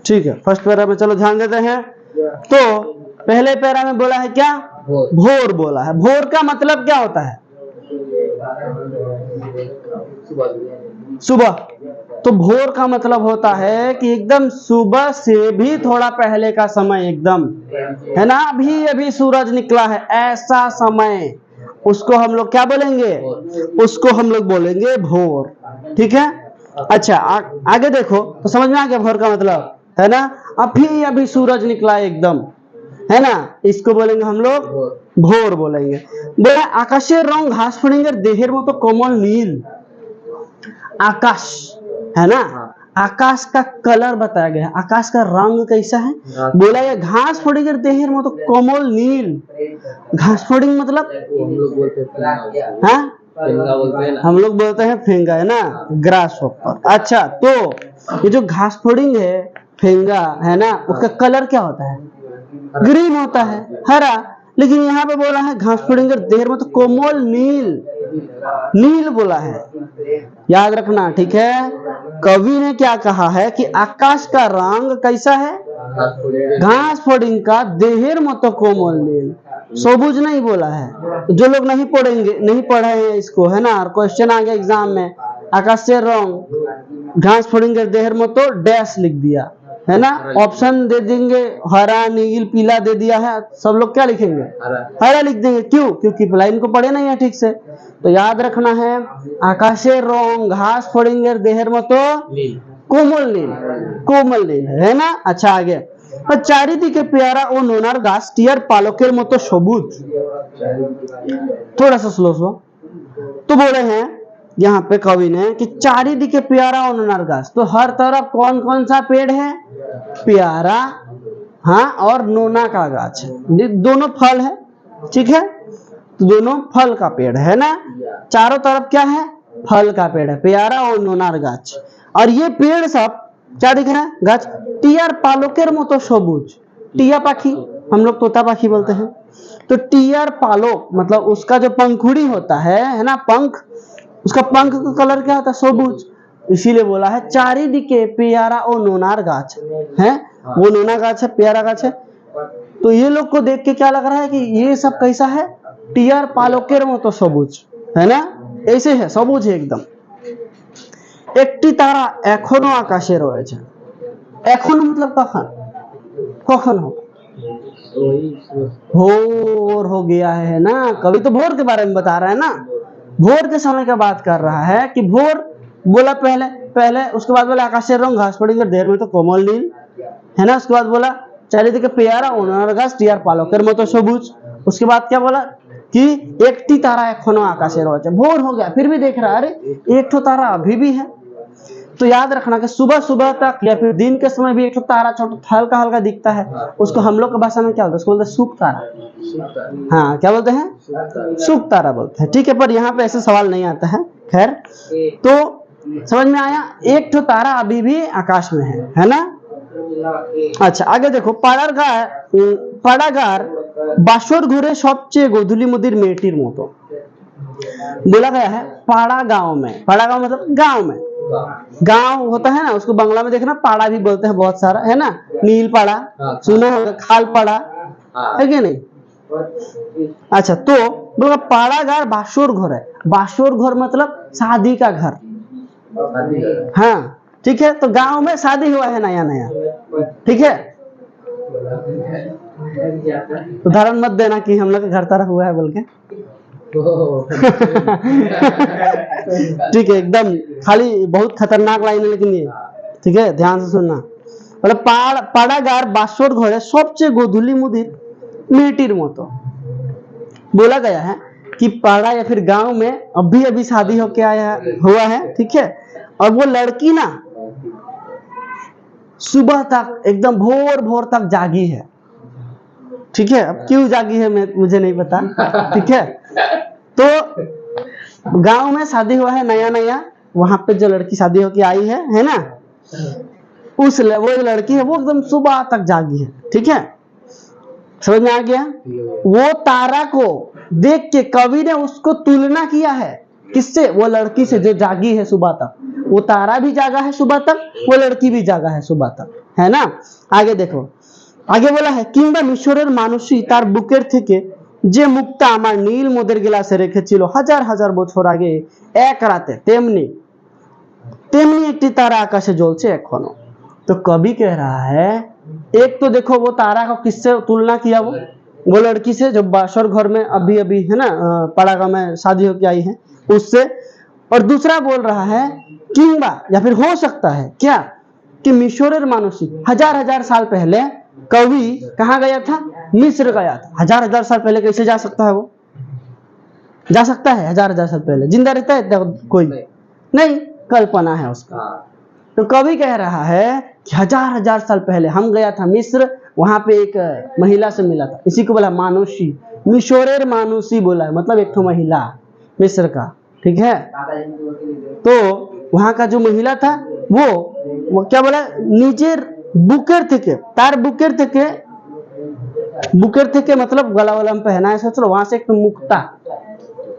ठीक है, first para में चलो ध्यान देते हैं। तो पहले पैरा में बोला है क्या, भोर बोला है। भोर का मतलब क्या होता है, सुबह। तो भोर का मतलब होता है कि एकदम सुबह से भी थोड़ा पहले का समय, एकदम है ना, अभी अभी सूरज निकला है ऐसा समय, उसको हम लोग क्या बोलेंगे, उसको हम लोग बोलेंगे भोर। ठीक है। अच्छा आगे देखो तो समझ में आ गया भोर का मतलब, है ना, अभी अभी सूरज निकला एकदम, है ना, इसको बोलेंगे हम लोग भोर बोलेंगे। बोले आकाशेर रंग घास फड़ेंगे देहेर मतो कोमल नील। आकाश है ना, आकाश का कलर बताया गया है, आकाश का रंग कैसा है, बोला ये घास फोड़ेंगे देहेर मतो कोमल नील। घास फोड़ेंगे मतलब हाँ, हम लोग बोलते हैं फेंगा, है ना, ग्रास होपर। अच्छा तो ये जो घास फोड़िंग है, फेंगा है ना, उसका कलर क्या होता है, ग्रीन होता है, हरा। लेकिन यहाँ पे बोला है घास फोड़ेंगे देर में तो कोमल नील, नील बोला है, याद रखना। ठीक है, कवि ने क्या कहा है कि आकाश का रंग कैसा है, घास फोड़िंग का देहेर मत कोमल नील, सबुज नहीं बोला है। जो लोग नहीं पढ़ेंगे, नहीं पढ़े हैं इसको, है ना, क्वेश्चन आ गया एग्जाम में, आकाश से रंग घास फोड़ेंगे देहर में तो डैश लिख दिया, है ना, ऑप्शन दे देंगे, हरा नील पीला दे दिया है, सब लोग क्या लिखेंगे, हरा लिख देंगे। क्यों, क्योंकि लाइन को पढ़े नहीं है ठीक से। तो याद रखना है आकाशे रंग घास फोड़ेंगे देहर में तो कोमल नील, कोमल नील, है ना। अच्छा आगे, चारिदिके प्यारा ओ नोनार गाछ टियार पालकेर मतो सबुज। थोड़ा सा स्लो स्लो। तो बोले हैं यहाँ पे कवि ने कि चारिदिके प्यारा ओ नोनार गाछ, तो हर तरफ कौन कौन सा पेड़ है, प्यारा, हाँ, और नोना का गाछ है, दोनों फल है। ठीक है, तो दोनों फल का पेड़ है ना, चारों तरफ क्या है, फल का पेड़ है, प्यारा और नोनार गाछ। और ये पेड़ सब क्या दिख रहा है, गाछ टियार पालोकेर मतो सबुज। टिया पाखी, हम लोग तोता पाखी बोलते हैं। तो टियार पालोक मतलब उसका जो पंखुड़ी होता है ना, पंख, उसका पंख का कलर क्या होता है, सबुज। इसीलिए बोला है चारिदिके प्यारा और नोनार गाछ है, वो नोना गाछ है, प्यारा गाछ है। तो ये लोग को देख के क्या लग रहा है कि ये सब कैसा है, टियार पालोकेर मतो सबुज, है ना, ऐसे है, सबुज है एकदम। একটি তারা এখনো আকাশে রয়েছে। এখনো मतलब कখন, कখন हो, भोर हो गया है ना, कभी तो भोर के बारे में बता रहा है ना, भोर के समय का बात कर रहा है कि भोर बोला पहले, पहले उसके बाद बोला आकाशे रंग घास पड़ेंगे देर में तो कोमल नील, है ना। उसके बाद बोला चारिदिके प्यारा ओनार गाछ टियार पालकेर मतो सबुज। उसके बाद क्या बोला कि एक टी तारा एखोनो आकाशे रयेछे। भोर हो गया फिर भी देख रहा है, अरे एक तो तारा अभी भी है। तो याद रखना कि सुबह सुबह तक या फिर दिन के समय भी एक तो तारा छोटा हल्का हल्का दिखता है, उसको हम लोग की भाषा में क्या बोलते हैं, उसको बोलते हैं सुख तारा। हाँ, क्या बोलते हैं, सुख तारा बोलते हैं। ठीक है, पर यहाँ पे ऐसे सवाल नहीं आता है। खैर, तो समझ में आया, एक तो तारा अभी भी आकाश में है ना। अच्छा आगे देखो, पाड़ागार बासर घुरे सबचेये गोधूली मुदिर मेয়েটির মতো। बोला गया है पाड़ा गांव में, पाड़ा गांव मतलब गांव में, गांव होता है ना, उसको बांग्ला में देखना पाड़ा भी बोलते हैं बहुत सारा, है ना, नील पाड़ा सुना होगा, खाल पाड़ा है कि नहीं। अच्छा तो बोला पाड़ागार बासर घर है, बासर घर मतलब शादी का घर, हाँ ठीक है। तो गांव में शादी हुआ है नया नया, ठीक है। उदाहरण मत देना कि हम लोग के घर तरफ हुआ है बोल के ठीक है, एकदम खाली बहुत खतरनाक लाइन है लेकिन ये, ठीक है, ध्यान से सुनना। मतलब पाड़ागार बासर घरे सबचेये गोधूली मुदिर मेয়েটির মতো। बोला गया है कि पाड़ा या फिर गांव में अभी अभी शादी होके आया हुआ है, ठीक है, और वो लड़की ना सुबह तक एकदम भोर भोर तक जागी है, ठीक है। अब क्यों जागी है मुझे नहीं पता, ठीक है। तो गांव में शादी हुआ है नया नया, वहां पे जो लड़की शादी होके आई है ना, वो लड़की है वो एकदम सुबह तक जागी है, ठीक है, समझ में आ गया। वो तारा को देख के कवि ने उसको तुलना किया है किससे? वो लड़की से जो जागी है सुबह तक। वो तारा भी जागा है सुबह तक, वो लड़की भी जागा है सुबह तक, है ना। आगे देखो, आगे बोला है কিংবা মিশরের মানুষই তার বুকের থেকে যে মুক্তা আমার নীল মোদের গ্লাসে রেখেছিল হাজার হাজার বছর আগে এক রাতে, তেমনি তেমনি একটি तारा आकाशे জ্বলছে এখনো। तो कवि कह रहा है, एक तो देखो वो तारा को किससे तुलना किया, वो लड़की से जो बासर घर में अभी अभी है ना पड़ागा में शादी होके आई है उससे। और दूसरा बोल रहा है किंबा या फिर हो सकता है क्या कि मिशोरेर मानुषी हजार हजार साल पहले कवि कहाँ गया था? मिस्र गया था। हजार हजार साल पहले कैसे जा सकता है? वो जा सकता है हजार हजार साल पहले? जिंदा रहता है कोई? नहीं, कल्पना है उसका। तो कवि कह रहा है कि हजार हजार साल पहले हम गया था मिस्र, वहां पे एक महिला से मिला था, इसी को बोला मानुषी, मिशोरेर मानुषी बोला है, मतलब एक तो महिला मिस्र का, ठीक है। तो वहां का जो महिला था वो क्या बोला? निजेर बुकेर थे, तार बुकेर थे मतलब गला वाला में पहना है, सोच लो, वहां से एक तो मुक्ता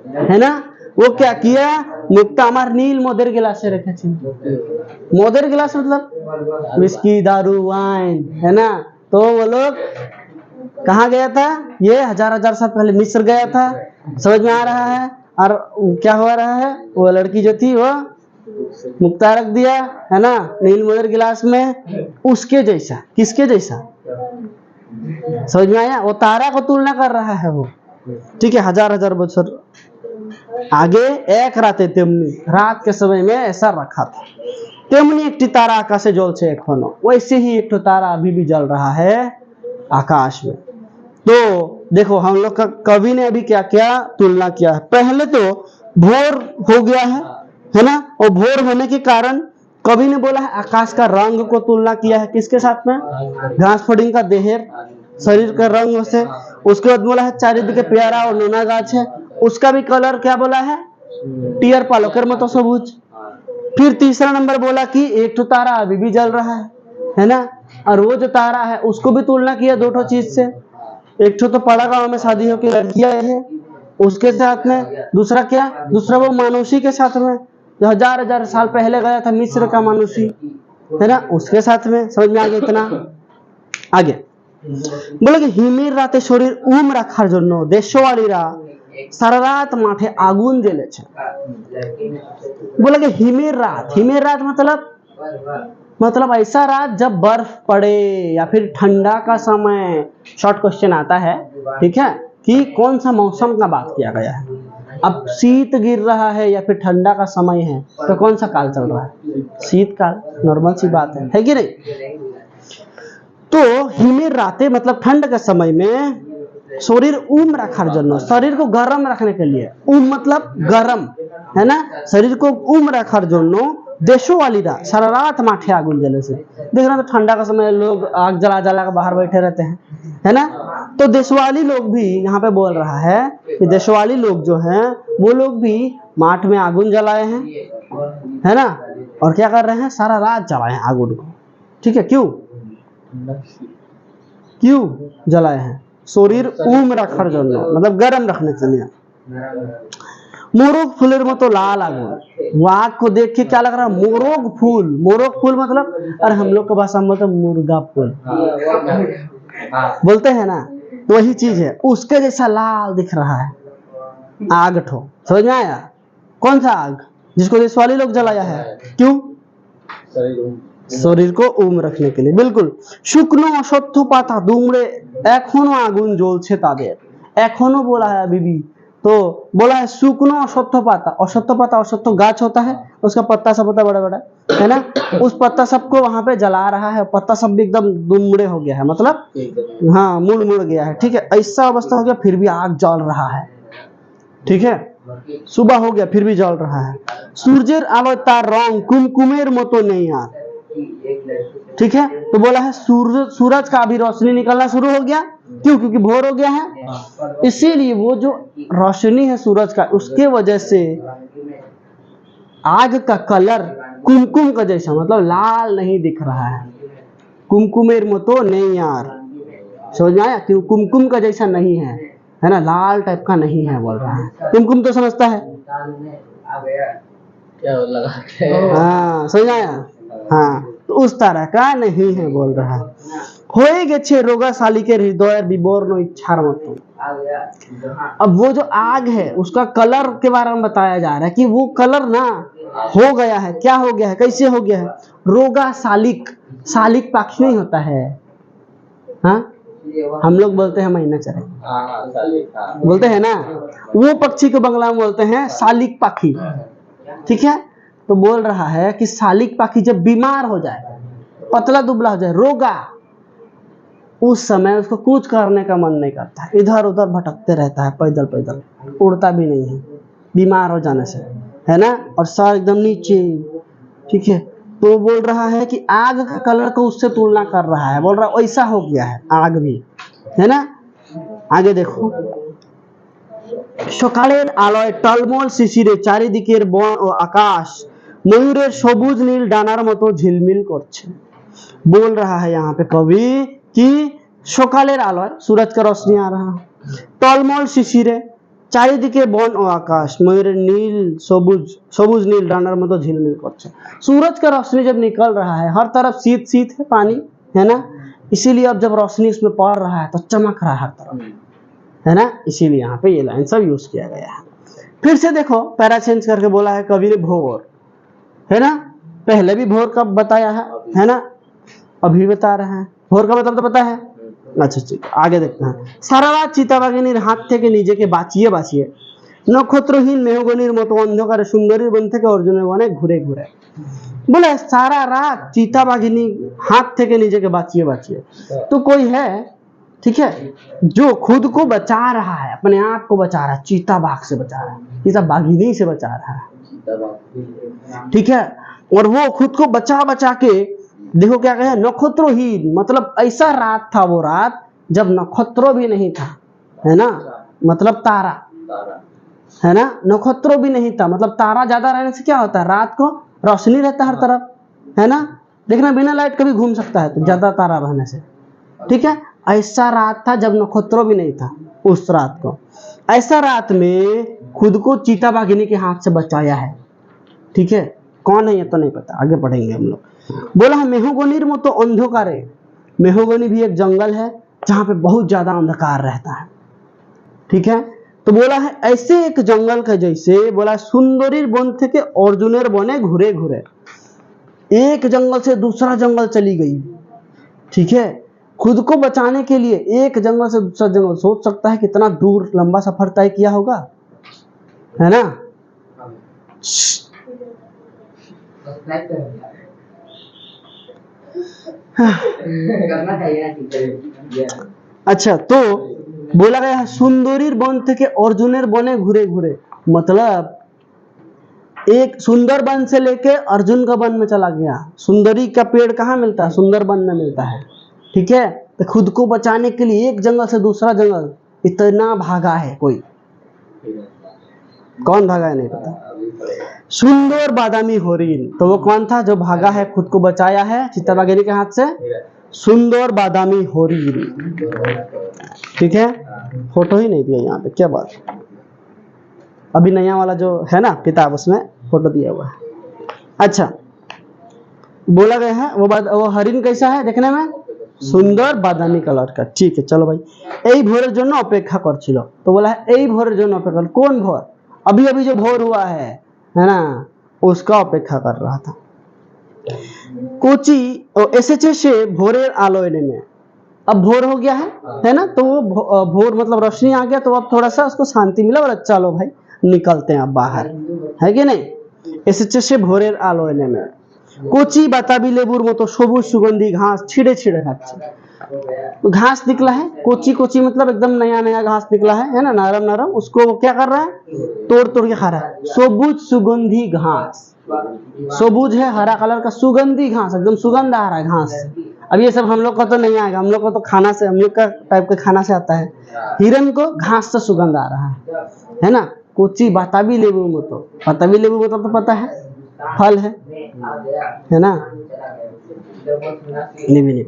है ना, वो क्या किया? मुक्ता हमार नील मोदेर गिलासे रखे थे। मोदेर गिलास मतलब विस्की, दारू, वाइन, है ना। तो वो लोग कहाँ गया था? ये हजार हजार साल पहले मिस्र गया था। समझ में आ रहा है? और क्या हो रहा है? वो लड़की जो थी वो मुक्ता रख दिया, है ना, नील मोदेर गिलास में, उसके जैसा। किसके जैसा? समझ में आया? वो तारा को तुलना कर रहा है वो, ठीक है, हजार हजार बच्चर आगे। एक रात तेमनी, रात के समय में ऐसा रखा था, तेमनी एक तारा आकाशे জ্বলছে এখনো, वैसे ही एक तारा अभी भी जल रहा है आकाश में। तो देखो हम लोग का कवि ने अभी क्या क्या तुलना किया है। पहले तो भोर हो गया है ना, और भोर होने के कारण कवि ने बोला है आकाश का रंग को तुलना किया है किसके साथ में? घास फड़िंग का देहेर शरीर का रंग से। उसके बाद बोला है चारिदिके पेयारा और नोना गाछ है, उसका भी कलर क्या बोला है? टियर पालकेर मतो सबुज। फिर तीसरा नंबर बोला कि एक तो तारा अभी भी जल रहा है ना, और वो जो तारा है उसको भी तुलना किया दो ठो चीज से। एक तो पड़ा गांव में शादी होकर लड़कियां है उसके साथ में, दूसरा क्या? दूसरा वो मानुषी के साथ में जो हजार हजार साल पहले गया था मिस्र का मानुषी, है ना, उसके साथ में। समझ में आ गया इतना? आगे बोले कि हिमेर राते शरीर उम राखार जन्य देशवालीरा सारा रात माठे आगुन জ্বেলেছে। बोले कि हिमेर रात मतलब ऐसा रात जब बर्फ पड़े या फिर ठंडा का समय। शॉर्ट क्वेश्चन आता है, ठीक है, कि कौन सा मौसम का बात किया गया है। अब शीत गिर रहा है या फिर ठंडा का समय है, तो कौन सा काल चल रहा है? शीतकाल, नॉर्मल सी बात है कि नहीं? तो हिमेर राते मतलब ठंड के समय में, शरीर उम रखार जन्य, शरीर को गर्म रखने के लिए, उम मतलब गर्म, है ना, शरीर को उम रखार जन्य देशों वाली रात सारा रात माठे आगुन जले से। देख रहे हैं तो ठंडा का समय लोग आग जला जला के बाहर बैठे रहते हैं, है ना। तो देशवाली लोग भी यहाँ पे बोल रहा है कि देशवाली लोग जो हैं वो लोग भी माठ में आगुन जलाए हैं, है ना, और क्या कर रहे हैं? सारा रात जलाए हैं आगुन को, ठीक है। क्यों जलाए हैं? शरीर उम रखार जन्य मतलब गर्म रखने के लिए। मोरग फूलेर मतो लाल आगुन, वो आग को देख के क्या लग रहा है? मोरग फूल मतलब, अरे हम लोग का भाषा में मतलब मुर्गा फूल बोलते हैं ना, तो वही चीज है, उसके जैसा लाल दिख रहा है आग ठो। समझ में आया? कौन सा आग? जिसको देशवाली लोग जलाया है। क्यों? शरीर को उम रखने के लिए, बिल्कुल। शुकनो अश्वत्थ पाता दुमड़े एखोनो आगुन জ্বলছে तादेर, एखोनो बोला है अभी भी, तो बोला है शुकनो अश्वत्थ पाता, अश्वत्थ गाछ होता है, उसका पत्ता सब होता है बड़ा बड़ा, है ना, उस पत्ता सबको वहां पे जला रहा है, पत्ता सब भी एकदम दुमड़े हो गया है, मतलब हाँ मुड़ गया है, ठीक है, ऐसा अवस्था हो गया, फिर भी आग जल रहा है, ठीक है, सुबह हो गया फिर भी जल रहा है। सूर्येर आलो तार रंग कुमकुमेर मतो नहीं यार, ठीक है। तो बोला है सूरज का अभी रोशनी निकलना शुरू हो गया, क्यों? क्योंकि भोर हो गया है, इसीलिए वो जो रोशनी है सूरज का, उसके वजह से आग का कलर कुमकुम का जैसा मतलब लाल नहीं दिख रहा है। कुमकुमेर मतो नहीं यार, समझ में आया? क्यों? कुमकुम का जैसा नहीं है, है ना, लाल टाइप का नहीं है बोल रहा है। कुमकुम तो समझता है, क्या लगा के हाँ समझ आया। हाँ तो उस तरह का नहीं है बोल रहा है। होए गेछे रोगाशाली के हृदय विबोर्न इच्छार मतो। अब वो जो आग है उसका कलर के बारे में बताया जा रहा है कि वो कलर ना हो गया है, क्या हो गया है, कैसे हो गया है, रोगा शालिक, शालिक पाखी नहीं होता है, हाँ हम लोग बोलते हैं महीना चरे, बोलते हैं ना, वो पक्षी को बंगला में बोलते हैं शालिक पाखी, ठीक है। तो बोल रहा है कि शालिक पाखी जब बीमार हो जाए, पतला दुबला हो जाए, रोगा, उस समय उसको कुछ करने का मन नहीं करता है, इधर उधर भटकते रहता है, पैदल पैदल, उड़ता भी नहीं है बीमार हो जाने से, है ना, और सर एकदम नीचे, ठीक है। तो बोल रहा है कि आग का कलर को उससे तुलना कर रहा है, बोल रहा है ऐसा हो गया है आग भी, है ना। आगे देखो, সকালের আলোয় টলমল শিশিরে চারিদিকের বন ও আকাশ ময়ূরের সবুজ নীল ডানার মতো ঝিলমিল করছে। बोल रहा है यहाँ पे कवि कि সকালের আলোয় सूरज का रोशनी आ रहा है, টলমল শিশিরে চারিদিকে বন ও আকাশ ময়ূরের নীল সবুज সবুজ নীল ডানার মতো ঝিলমিल করছে। सूरज का रोशनी जब निकल रहा है, हर तरफ शीत शीत है पानी, है ना, इसीलिए अब जब रोशनी उसमें पड़ रहा है तो चमक रहा है हर तरफ, है ना, इसीलिए यहाँ पे ये लाइन सब यूज किया गया है। फिर से देखो पैरा चेंज करके बोला है कवि ने भोर, है ना, पहले भी भोर कब बताया है ना, अभी बता रहे हैं, भोर का मतलब तो पता है। अच्छा ठीक, आगे देखते हैं। सारा रात চিতাবাঘিনীর হাত থেকে নিজেকে বাঁচিয়ে বাঁচিয়ে নক্ষত্রহীন মেহগনির মতো অন্ধকারে সুন্দরীর বন থেকে অর্জুনের বনে ঘুরে ঘুরে, बोले सारा रात चीताबाघिनी हाथ থেকে নিজেকে বাঁচিয়ে বাঁচিয়ে, तो कोई है, ठीक है, जो खुद को बचा रहा है, अपने आप को बचा रहा है, चीता बाघ से बचा रहा है, चीता बाघिनी से बचा रहा है, ठीक है। और वो खुद को बचा बचा के देखो क्या कहे, नक्षत्रोहीन, मतलब ऐसा रात था वो रात जब नक्षत्रों भी नहीं था, है ना, मतलब तारा, है ना, नक्षत्रों भी नहीं था, मतलब तारा ज्यादा रहने से क्या होता है, रात को रोशनी रहता है हर तरफ, है ना, देखना बिना लाइट कभी घूम सकता है तो ज्यादा तारा रहने से, ठीक है। ऐसा रात था जब नक्षत्रों भी नहीं था, उस रात को, ऐसा रात में खुद को चीताबाघिनी के हाथ से बचाया है, ठीक है। कौन है ये तो नहीं पता, आगे पढ़ेंगे हम लोग। बोला है मेहगनिर मतो अंधकारे, मेहगनी भी एक जंगल है जहां पे बहुत ज्यादा अंधकार रहता है, ठीक है। तो बोला है ऐसे एक जंगल का जैसे, बोला सुंदरीर वन থেকে अर्जुनेर बने घुरे घुरे, एक जंगल से दूसरा जंगल चली गई, ठीक है, खुद को बचाने के लिए एक जंगल से दूसरा जंगल, सोच सकता है कितना दूर लंबा सफर तय किया होगा, है ना। अच्छा, तो बोला गया है सुंदरीर वन থেকে अर्जुनेर बने घुरे घुरे, मतलब एक सुंदर वन से लेके अर्जुन का वन में चला गया। सुंदरी का पेड़ कहाँ मिलता है, सुंदर वन में मिलता है, ठीक है। तो खुद को बचाने के लिए एक जंगल से दूसरा जंगल इतना भागा है, कोई कौन भागा है नहीं पता। सुंदर बादामी होरिन, तो वो कौन था जो भागा है, खुद को बचाया है चिताबाघिनी के हाथ से, सुंदर बादामी होरिन, ठीक है। फोटो ही नहीं दिया यहाँ पे, क्या बात, अभी नया वाला जो है ना किताब उसमें फोटो दिया हुआ है। अच्छा, बोला गया है वो हरिण कैसा है देखने में, সুন্দর বাদামি কালার का, ठीक है। चलो भाई, এই ভোরের জন্য অপেক্ষা করছিল, तो बोला है এই ভোরের জন্য অপেক্ষা, कौन भोर, अभी अभी जो भोर हुआ है ना, उसका अपेक्षा कर रहा था। कोची एसेचे से भोरेर आलोय नेमे, अब भोर हो गया है ना, तो वो भोर मतलब रोशनी आ गया, तो अब थोड़ा सा उसको शांति मिला, और चलो भाई निकलते हैं अब बाहर, है कि नहीं। एसेचे से भोरेर आलोय नेमे কচি বাতাবি লেবুর মতো সবুজ সুগন্ধি ঘাস ছিঁড়ে ছিঁড়ে খাচ্ছে, घास निकला है, कोची कोची मतलब एकदम नया नया घास निकला है ना, नरम नरम, उसको वो क्या कर रहा है, तोड़ तोड़ के खा रहा है। सबूज सुगंधी घास, सबूज है हरा कलर का, सुगंधी घास, एकदम सुगंध आ रहा है घास से। अब ये सब हम लोग को तो नहीं आएगा, हम लोग को तो खाना से, हम लोग का टाइप के खाना से आता है, हिरन को घास से सुगंध आ रहा है ना। कोची बाताबी लेबू मतो, बाताबी लेबू मतो तो पता है फल है ना, नहीं।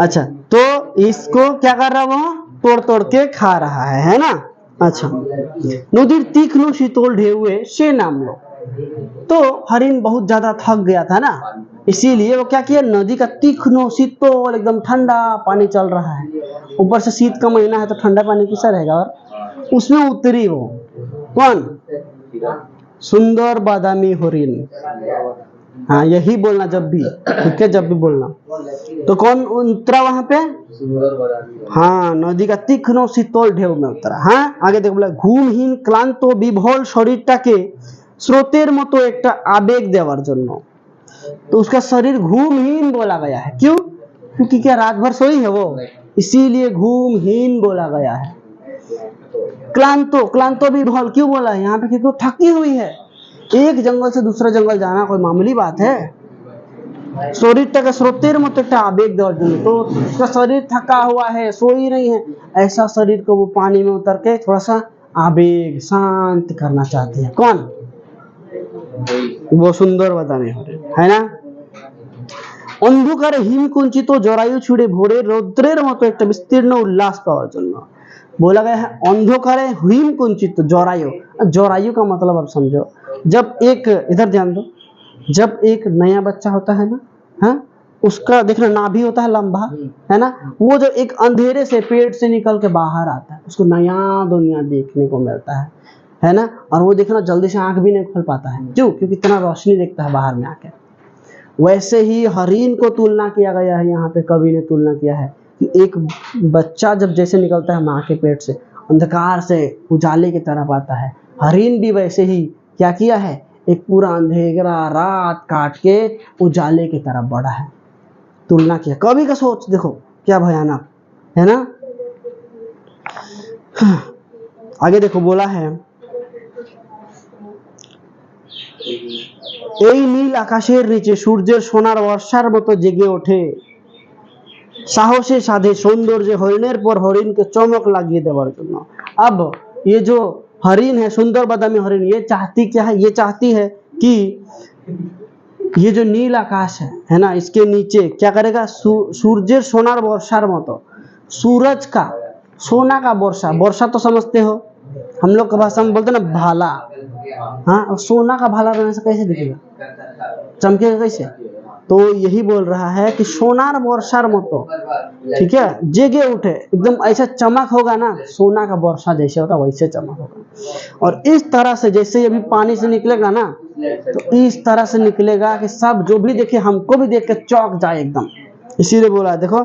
अच्छा, तो इसको क्या कर रहा है, वो तोड़ तोड़ के खा रहा है ना, अच्छा, नदीर तीक्ष्ण शीतल ढेउए से नाम लो। तो हरिण बहुत ज्यादा थक गया था ना, इसीलिए वो क्या किया, नदी का तीक्ष्ण शीतल एकदम ठंडा पानी चल रहा है, ऊपर से शीत का महीना है तो ठंडा पानी कैसा रहेगा, और उसमें उतरी वो कौन, सुंदर बादामी हरिण। हाँ यही बोलना जब भी, ठीक है, जब भी बोलना। तो कौन उतरा वहां पे, हाँ नदी का तीक्ष्ण शीतल ढेउ में उतरा। हाँ आगे देखो, बोला घूमहीन क्लांत विभल शरीरटाके स्रोतेर मतो एक आवेग देवार जन्य। तो उसका शरीर घूमहीन बोला गया है, क्यों, क्योंकि क्या रात भर सोई है वो, इसीलिए घूमहीन बोला गया है। क्लांतो, क्लांतो विभल क्यों बोला है यहाँ पे, क्योंकि थकी हुई है, एक जंगल से दूसरा जंगल जाना कोई मामूली बात है। शरीर तक स्रोतेर मत आवेग दौड़, तो उसका शरीर थका हुआ है, सो ही नहीं है, ऐसा शरीर को वो पानी में उतर के थोड़ा सा आवेग शांत करना चाहती है। कौन, वो सुंदर बादामी है ना। अंधकारे हिमकुंचित जरायु छुड़े भोरे रौद्रेर मतो एक विस्तीर्ण उल्लास पाওয়ার জন্য। बोला गया है अंधकारे हिमकुंचित जरायु, जरायु का मतलब आप समझो, जब एक, इधर ध्यान दो, जब एक नया बच्चा होता है ना, हाँ उसका देखना नाभि होता है लंबा, है ना, वो जो एक अंधेरे से पेट से निकल के बाहर आता है, उसको नया दुनिया देखने को मिलता है ना। और वो देखना जल्दी से आंख भी नहीं खोल पाता है, क्यों, क्योंकि इतना रोशनी देखता है बाहर में आके। वैसे ही हरिण को तुलना किया गया है यहाँ पे, कवि ने तुलना किया है कि एक बच्चा जब जैसे निकलता है माँ के पेट से, अंधकार से उजाले की तरफ आता है, हरिण भी वैसे ही क्या किया है, एक पूरा अंधेरा रात काट के उजाले की तरफ बढ़ा है, तुलना किया। कवि का सोच देखो क्या भयानक है ना। आगे देखो, बोला है এই নীল আকাশের নিচে সূর্যের সোনার বর্ষার মতো জেগে ওঠে সাহসে সাধে সৌন্দর্যে হরিণের পর হরিণকে চমক লাগিয়ে দেওয়ার জন্য। अब ये जो हरिण है, सुंदर बादामी हरिण, ये चाहती क्या है, ये चाहती है कि ये जो नील आकाश है ना, इसके नीचे क्या करेगा, सूर्येर सोनार वर्षार मतो, सूरज का सोना का वर्षा, वर्षा तो समझते हो, हम लोग का भाषा में बोलते हैं ना भाला, हाँ सोना का भाला रहने से कैसे दिखेगा, चमकेगा कैसे। तो यही बोल रहा है कि सोनार वर्षार मतो, ठीक है, जेगे उठे, एकदम ऐसा चमक होगा ना, सोना का वर्षा जैसे होता वैसे चमक होगा। और इस तरह से जैसे अभी पानी से निकलेगा ना, तो इस तरह से निकलेगा कि सब जो भी देखे हमको भी देख के चौंक जाए एकदम। इसीलिए बोला देखो,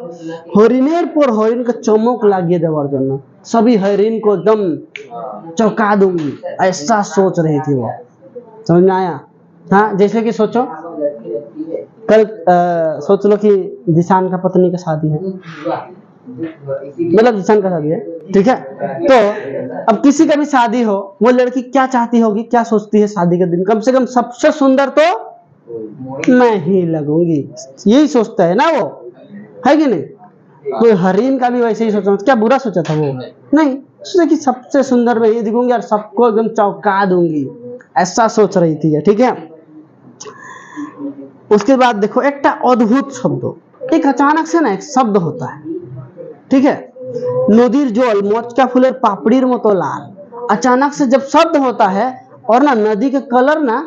हरिणेर पर हरिण का चमक लागिए देवार जन्य, सभी हरिण को एकदम चौंका दूंगी, ऐसा सोच रही थी वो, समझ में आया। हाँ जैसे कि सोचो कल सोच लो कि जिशान का पत्नी का शादी है, मतलब जिशान का शादी है, ठीक है, तो अब किसी का भी शादी हो, वो लड़की क्या चाहती होगी, क्या सोचती है, शादी के दिन कम से कम सबसे सुंदर तो मैं ही लगूंगी, यही सोचता है ना वो, है कि नहीं। कोई हरिण का भी वैसे ही सोचा, क्या बुरा सोचा था वो, नहीं, सोचा कि सबसे सुंदर मैं ही दिखूंगी और सबको एकदम चौंका दूंगी, ऐसा सोच रही थी, ठीक है। उसके बाद देखो एक अद्भुत शब्द, एक अचानक से ना एक शब्द होता है, ठीक है, नदीर जल मचका फूलेर पापड़ीर मतो लाल, अचानक से जब शब्द होता है और ना नदी का कलर ना,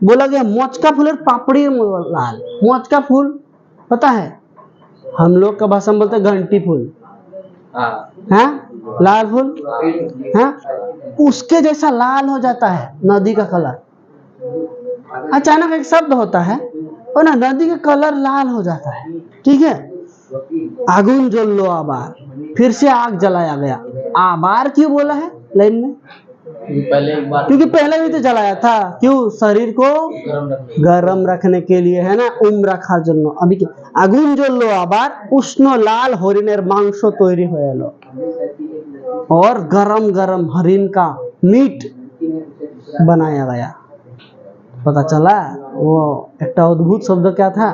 बोला गया मचका फूलेर पापड़ीर मतो लाल। मचका फूल पता है, हम लोग का भाषा में बोलते हैं घंटी फूल, हाँ लाल फूल, हाँ उसके जैसा लाल हो जाता है नदी का कलर। अचानक एक शब्द होता है और ना नदी का कलर लाल हो जाता है, ठीक है। आगुन जल लो आबार, फिर से आग जलाया गया। आबार क्यों बोला है लाइन में, क्योंकि पहले भी तो जलाया था, क्यों, शरीर को गर्म रखने के लिए, है ना, उम्र रखा जन्य। अभी क्या, आगुन जल लो आबार उष्ण लाल हरिणेर मांस तैरी हो एलो, और गरम गरम हरिण का मीट बनाया गया। पता चला वो एक अद्भुत शब्द क्या था,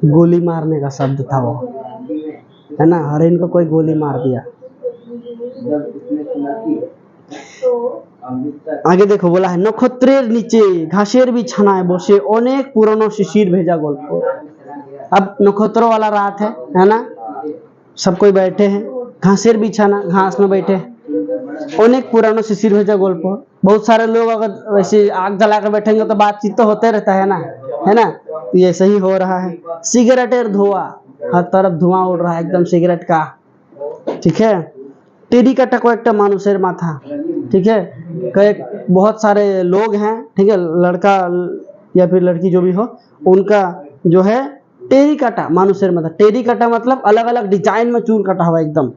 गोली मारने का शब्द था वो, है ना, हरिण को कोई गोली मार दिया। आगे देखो, बोला है नक्षत्रेर नीचे घासेर बिछानाय बसे अनेक पुरानो शिशिर भेजा गल्प। अब नक्षत्रों वाला रात है ना, सब कोई बैठे हैं, घासेर बिछाना, घास में बैठे, अनेक पुरानों शिशिर भेजा गोल पर। बहुत सारे लोग अगर वैसे आग जला कर बैठेंगे तो बातचीत तो होते रहता है ना, तो ये सही हो रहा है। सिगरेटेर धुआं, हर तरफ धुआं उड़ रहा है एकदम सिगरेट का, ठीक है। टेडी काटा को एक मानुषेर माथा, ठीक है। कई बहुत सारे लोग हैं, ठीक है, लड़का या फिर लड़की जो भी हो, उनका जो है टेरी काटा मानुषेर माथा। टेरी काटा मतलब अलग अलग डिजाइन में चूल कटा हुआ एकदम,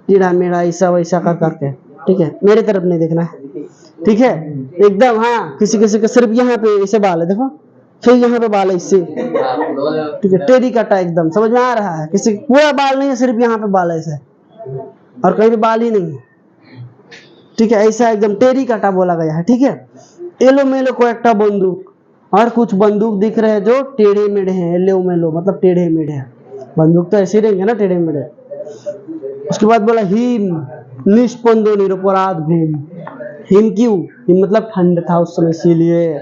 टीढ़ा मेढ़ा ऐसा वैसा कर करके, ठीक है। मेरे तरफ नहीं देखना है, ठीक है, एकदम। हाँ, किसी किसी के सिर्फ यहाँ पे ऐसे बाल है, देखो, फिर यहाँ पे बाल है इससे, ठीक है। टेरी काटा एकदम समझ में आ रहा है। किसी पूरा बाल नहीं है, सिर्फ यहाँ पे बाल है ऐसे, और कहीं भी बाल ही नहीं है, ठीक है। ऐसा एकदम टेरी काटा बोला गया है, ठीक है। एलो मेलो को एक बंदूक, और कुछ बंदूक दिख रहे हैं जो टेढ़े मेढ़े हैं। एलो मेलो मतलब टेढ़े मेढ़े, बंदूक तो ऐसे रहेंगे ना टेढ़े मेढ़े। उसके बाद बोला हिम निष्पंदो निरपराध घूम। हिम क्यों? हिम मतलब ठंड था उस समय, इसीलिए।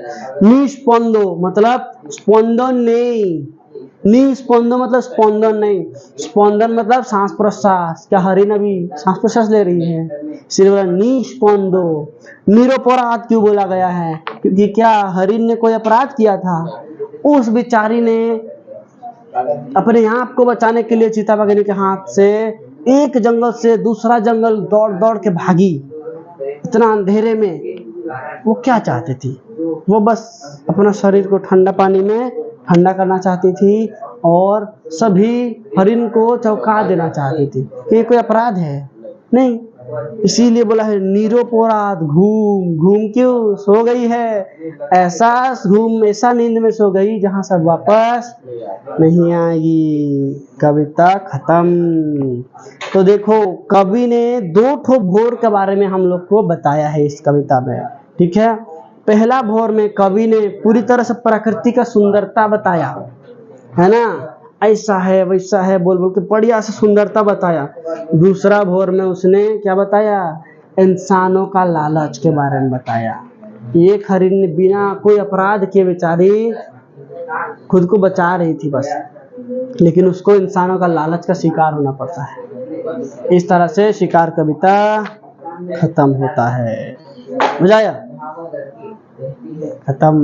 निष्पंदो मतलब स्पंदन नहीं, निस्पंदो मतलब स्पंदन नहीं, स्पंदन मतलब सांस प्रश्वास। क्या हरिण अभी सांस प्रश्वास ले रही है, इसलिए बोला निष्पंदो। निरपराध क्यों बोला गया है? क्योंकि क्या हरिण ने कोई अपराध किया था? उस बेचारी ने अपने आप को बचाने के लिए चीता वगैरह के हाथ से एक जंगल से दूसरा जंगल दौड़ दौड़ के भागी, इतना अंधेरे में। वो क्या चाहती थी? वो बस अपना शरीर को ठंडा पानी में ठंडा करना चाहती थी, और सभी हरिण को चौंका देना चाहती थी कि ये कोई अपराध है नहीं। इसीलिए बोला है निरपराध घूम। घूम क्यों? सो गई है, ऐसा घूम, ऐसा नींद में सो गई जहां सब वापस नहीं आएगी। कविता खत्म। तो देखो, कवि ने 2 ठो भोर के बारे में हम लोग को बताया है इस कविता में, ठीक है। पहला भोर में कवि ने पूरी तरह से प्रकृति का सुंदरता बताया, है ना, ऐसा है वैसा है बोल बोल के बढ़िया से सुंदरता बताया। दूसरा भोर में उसने क्या बताया? इंसानों का लालच के बारे में बताया। एक हरिण ने बिना कोई अपराध किए बेचारी खुद को बचा रही थी बस, लेकिन उसको इंसानों का लालच का शिकार होना पड़ता है। इस तरह से शिकार कविता खत्म होता है। मजा आया? खत्म।